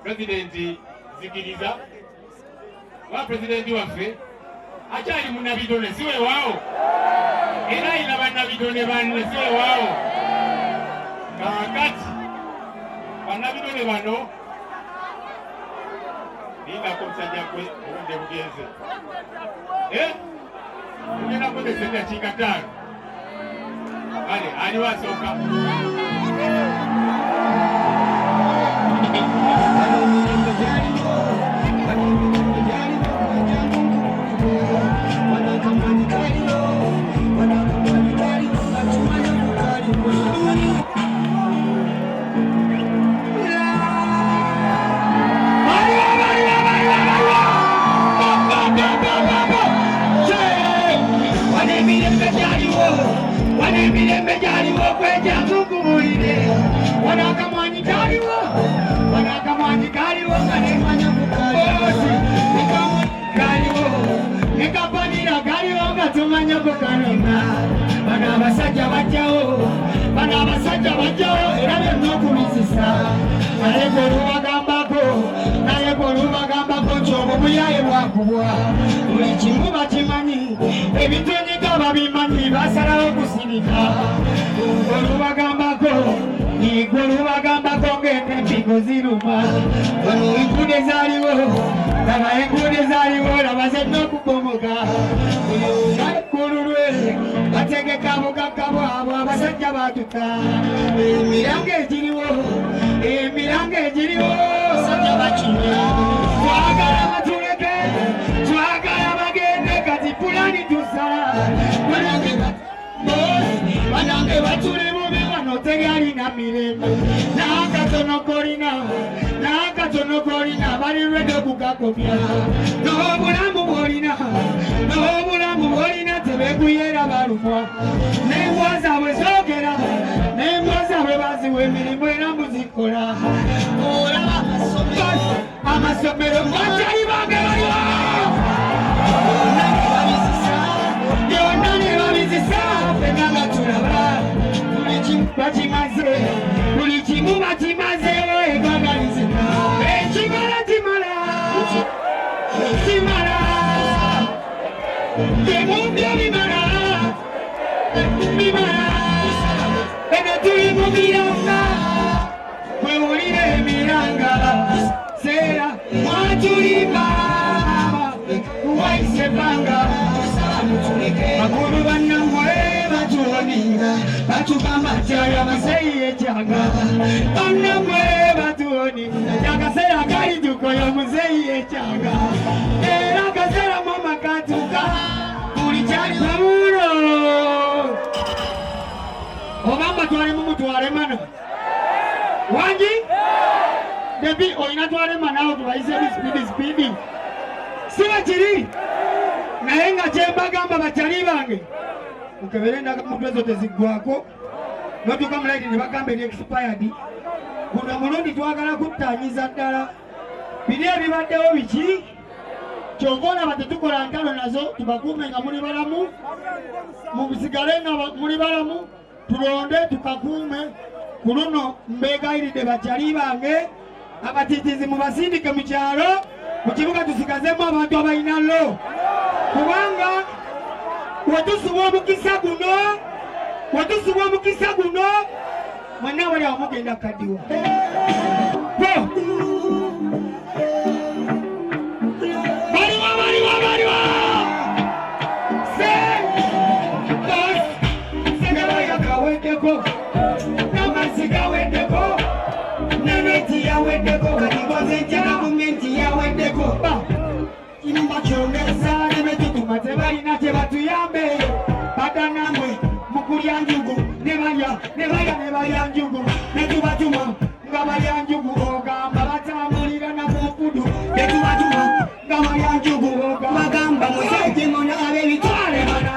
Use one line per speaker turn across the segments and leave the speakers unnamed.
Presidenti zikiriza wa presidenti waffe akyali munabidone siwe waawo era ina bannabidone banne siwe waawo kakati bannabidone bano ningako musajja gwe obudde bugenze tugenda kozesa eddakiika 5 ale aliwo asooka Banabasajja bajjawo era by'okubizisa naye golubagambako nti obwo buyaye bwakubwa buli kimu bakimanyi ebitonyeka babimanyi basalawo kusirika golubagambako ng'empigo ziruma wano enguudo ezaaliwo laba zedde okubomoka kululwe bategeka bugagga bwabwe abasajja batuka emiranga egiriwo sajja bakinya twagala batuleke twagala bagende kati pulani tusala banange batuli bubi wano tegalina mirembe n'akatono kolina bali lwedde okugakomya n'obulamu bwolina tebekuyera balumwa n'embwa zaabwe zoogera n'embwa zaabwe baziwa emirimu era muzikola olaba amasomero bakyali bange baliwo byonna ne babizisa fenna nga tulaba buli kimu bakimazeewo egagalizika ekimala kimala byemubyo bimala eno tuli mu miranga kwewulira emiranga seera mwatulimba waisebanga bakulu bannamwe batuwoninga batugamba tyaya maseyi ekyanga bannamwe batuwoninga akaseera kali tukoyo muzeyi ekyanga era akaseera mama katuka buli kyali pamulo obamba twale mumutwale mana wangi debi oyina twale manawo tubayise bisipidi siba kiri naye nga kyembagamba bakyali bange mukebere endagamuntu ezo teziggwako notuka mulaiti ne bagamba eri expired guno mulundi twagala kuttaanyiza ddala biri ebibaddewo biki kyova olaba tetukola ntalo nazo tubakuume nga muli balamu musigale nga muli balamu tulonde tukakuume ku luno mbeegayiridde bakyali bange abatitizi mubasindike mu kyalo mu kibuga tusigazemu abantu abalina lo kubanga wetusubwa omukisa guno mwenna wali awo mugenda kadiwa baliwa segabaya gaweddeko namasi gaweddeko nemeti yaweddeko katigoze gavumenti yaweddeko kinumba kyongeza nebetukuma tebalina kyebatuyambe badanamwe mukulya njugu nebalya njugu netubatuma nga balya njugu ogamba batambulira nakufudu netubatuma nga balya njugu ogamba bagamba musejimona abebitwale mana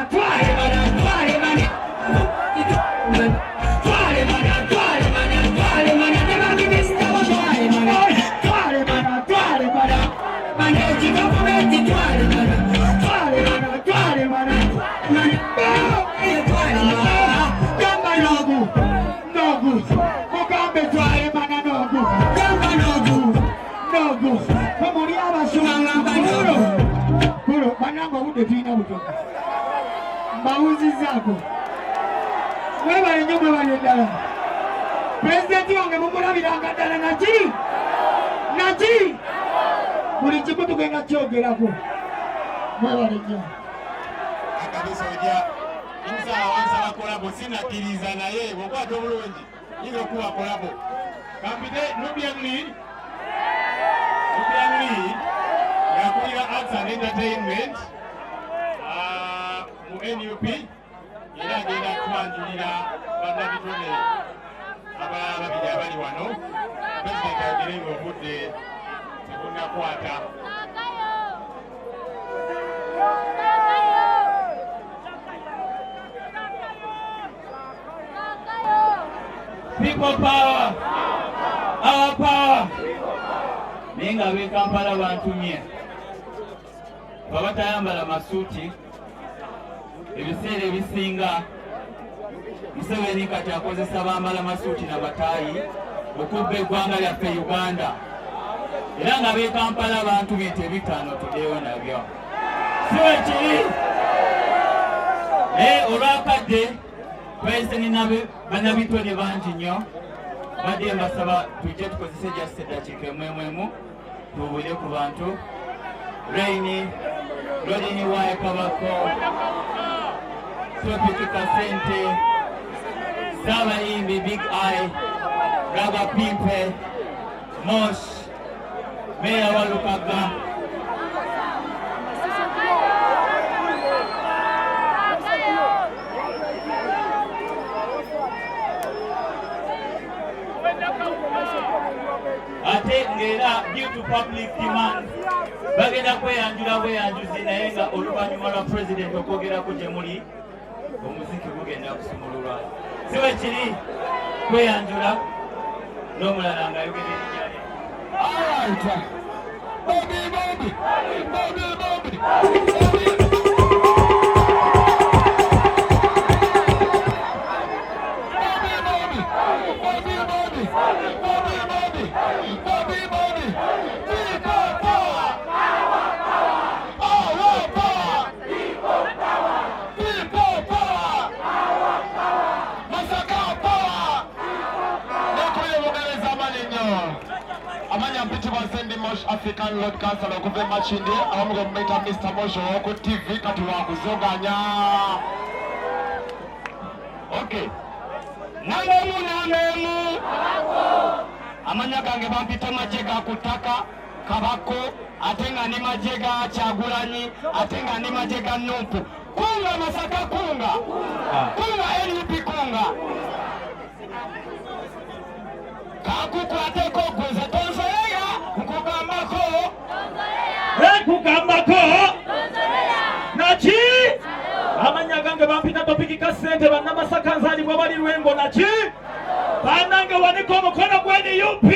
Gamba nogu, mugambe twale mana nogu. muwogo bamuli abasolo kulo bananga obudde tulina butoka mbawuzizaako mwebale nnyo mwebale ddala pulezidenti wange mumulabiranga ddala naki buli kimu tugenda kyogerako mwebale nnyo
akabisojja nsaba kolabo sinakkiriza naye bwokwata obulungi yinza okuba kolabo kampite Nubian Lee yakulira Arts and Entertainment mu NUP era agenda kutwanjulira bannabitone abalala babiri abali wano pulezidenti ayogere ng'obudde tebunakwata.
People power, our power. Nenga be Kampala bantumye babatayambala masuuti ebiseera ebisinga Museveni kati akozesa bambala masuuti na bataayi okubba eggwanga lyaffe Uganda era nga be Kampala bantumye tebitaano tuddeyo nabyo siwe kiri olwakadde President nabe bannabitone bangi nnyo badde mbasaba tujje tukozese just eddakiika emwemu tubuulire ku bantu Rodney Waye Kabako Topiki Kasente Sabayimbi Big Eye Raba Pimpe Mosh Meya Walukaga ate ngera due to public demand bagenda kweyanjula bweyanjuzi naye nga oluvannyuma lwa president okwogerako gye muli omuziki gugenda kusumululwa siwe kiri kweyanjula n'omulala ng'ayogera erinnya
African Lord Council okuva Machindi abamu gomuyita Mr. Mosho ku TV kati wakuzoganya. Okay. Nangemu amanya gange bampita Majega kutaka Kabako atenga ni Majega Kyagulanyi atenga ni Majega Numpu kunga Masaka kunga NUP kunga kakukwateko kweze tonzoleya
kugambako naki amanya gange bampita Topiki Kasente bannamasaka nzalibwa bali Lwengo naki banange waniko omukono gweni UP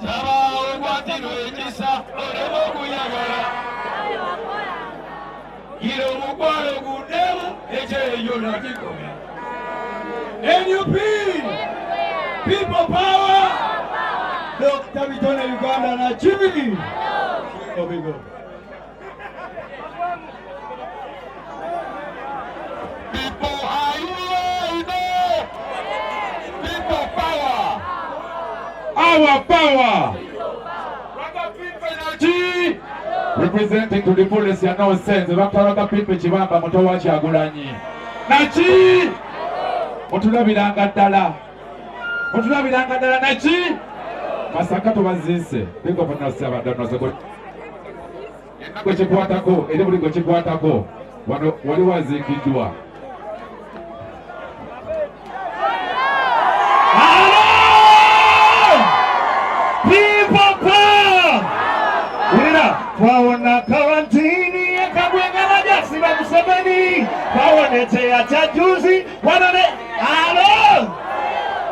saba okwatiro ekisa olema okuyagala gira omukwalo guddemu ekyeyo nakikomya NUP People power! Dr. Bitone Uganda na Chimini! Go, go. People are you People power! Our power! Representing to the fullest ya no sense. Bakaraka people Chibamba Motowa Kyagulanyi. Nachi! Otulabiranga ddala. Otulabiranga ddala naki Masaka tubazise biko panasaba donoze gwe kikwatako eri buli gwe kikwatako wano wali wazikiddwa people power ulira twawona karantini yakagwenga majasi ba Museveni twawonete ya chajuzi wanone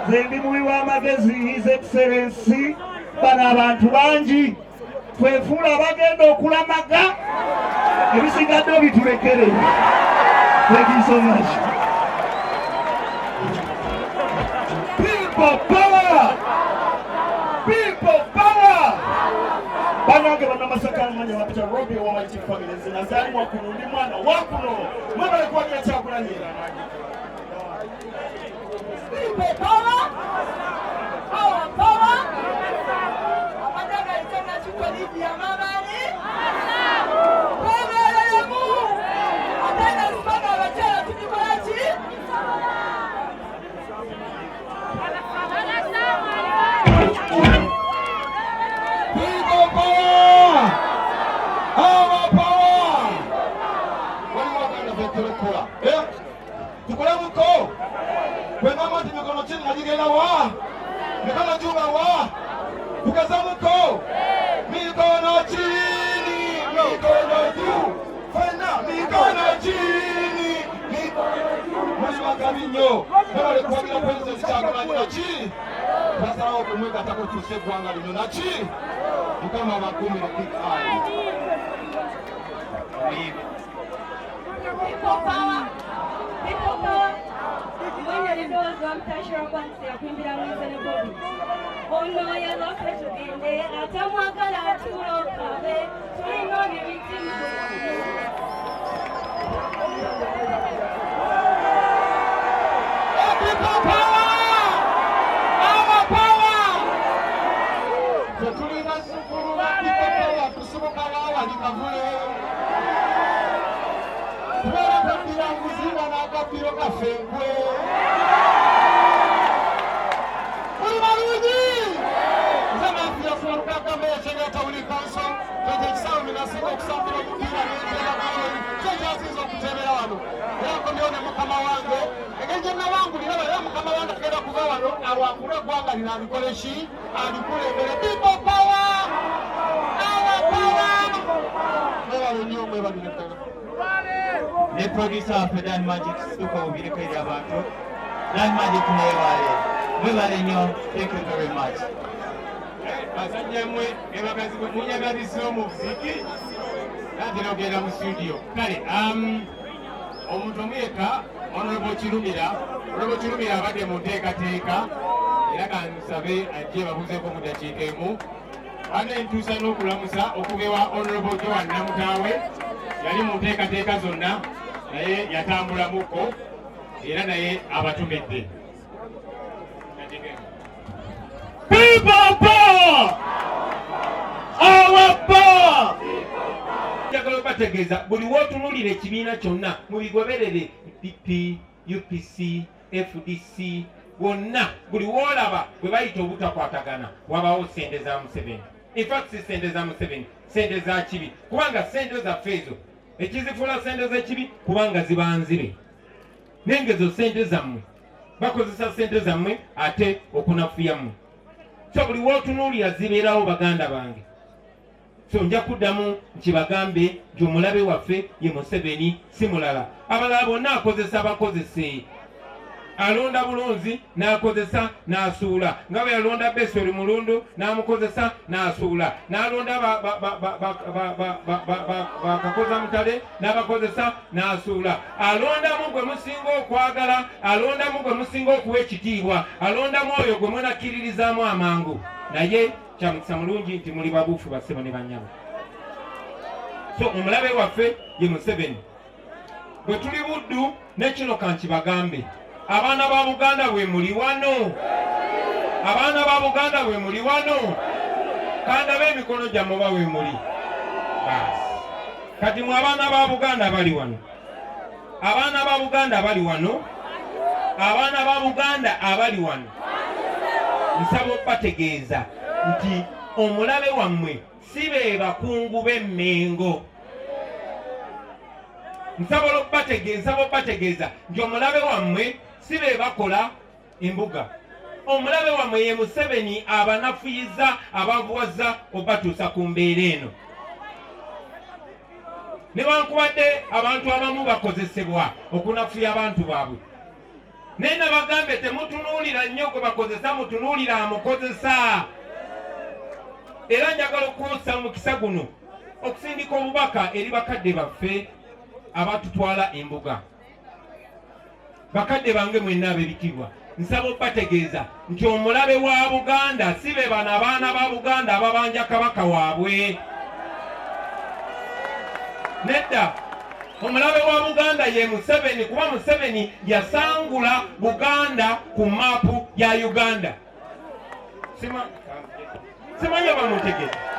Zendi muwiwa amagezi His Excellency bana abantu bangi twefuula bagenda okulamaga ebisigadde bitulekere. Thank you so much. People power! People power!
Banange banamasaka manya wapita Robi wa Mighty Family zinazali mwa kunundi mwana wakuno mwana alikuwa ni chakula ni
People power! Power power! Abadaga itana chukwalidi ya mama ni Power ya Mungu! Atana mpaka wachana tukikolachi
People power! Our power! Wani wakanda veturekula. Tukule mko. Kwenda mati mikono chini najigela wa. Mikono juma wa. Tukaza mko. Mikono chini. Mikono juu. Fena mikono chini. Mikono juu. Mwani wakabinyo. Kama likuwa bila penzi zichagula nina chini. Sasa wao kumweka atako tusebu wanga lino na chini. Mkama wakumi na kikali.
People power! People power! Mwenye lidozo mtashira kwanza ya kuimbira mwizene Bobi. Ono ya lofe tugende, atamwagala tulokabe, tulino nimitima.
People power! Our power! Tulina sukuru wa people power, kusubuka wawa nikavule. Tuwele kapira muzima na kapiro kafengwe. Ulimarudi! Zama afya kuwaruka kama ya chenge tauli kanso. Kete kisao minasiko kusafira kutira nitela kawe. Cheche asizo kutebela wano. Yako mione mukama wange. Egenje na wangu nilala ya mukama wange keda kuva wano. Awakure kwanga nina nikoleshi. Alikule mbele. People power! Our power! Mewa wenyo mewa niletana.
Ne producer for Dan Magic Stuko ubirekaire abantu. Dan Magic mwebale nnyo. Thank you very much.
Basajja mmwe ebakazi bwe munyagaliza omuziki natera ogenda mu studio. Kale omuntu omuyeka Honorable Kirumira abadde mu nteekateeka era kansabe ajje babuzeeko mu dakiika emu. Ate ntuusa n'okulamusa okuva ewa Honorable Joan Namutaawe yali mu nteekateeka zonna naye yatambulamuko era naye abatumidde. People power! Our power! Njagala okubategeeza buli w'otunuulira ekibiina kyonna mu bigoberere PP, UPC, FDC wonna buli w'olaba bwe bayita obutakwatagana wabawo ssente za Museveni. In fact si ssente za Museveni, ssente za kibi kubanga ssente zaffe ezo ekizifuula ssente z'ekibi kubanga ziba nzibe. Nengezo ssente zammwe bakozesa ssente zammwe ate okunafuyammwe. So buli w'otunuulira zibeerawo baganda bange. So nja kuddamu nkibagambe nti omulabe waffe ye Museveni si mulala. Abalala bonna akozesa abakozese. Alonda bulunzi n'akozesa n'asuula. Nga bwe yalonda Besori mulundu n'amukozesa n'asuula. N'alonda bakakoza mutale n'abakozesa n'asuula. Alondamu gwe musinga okwagala, alondamu gwe musinga okuwa ekitiibwa, alondamu oyo gwe mwenakkiririzaamu amangu. Naye kyamukisa mulungi nti muli babuufu bassebo ne bannyabo. So omulabe waffe ye Museveni. Bwe tuli Buddu ne kino kankibagambe. Abaana ba Buganda bwe muli wano. Abaana ba Buganda bwe muli wano. Kandabe emikono gyammwe ba bwe muli. Basi. Kati mwe abaana ba Buganda bali wano. Abaana ba Buganda abali wano. Abaana ba Buganda abali wano. Nsaba okubategeeza nti omulabe wammwe si be bakungu b'emmengo. Nsaba okubategeeza nti omulabe wammwe si be bakola embuga. Omulabe wammwe ye Museveni abanafuyiza abavuwaza obatuusa ku mbeera eno. Newankubadde abantu abamu bakozesebwa okunafuya abantu baabwe. Naye nabagambe temutunuulira nnyo gwe bakozesa, mutunuulira amukozesa. Era njagala okussa mu mukisa guno okusindika obubaka eri bakadde baffe abatutwala embuga. Bakadde bange mwenna ab'ebitiibwa
nsaba okubategeeza nti omulabe wa Buganda si be bano abaana ba Buganda ababanja kabaka waabwe. Nedda, omulabe wa Buganda ye Museveni, kuba Museveni yasangula Buganda ku maapu ya Uganda. Simanyi abamutegeeza.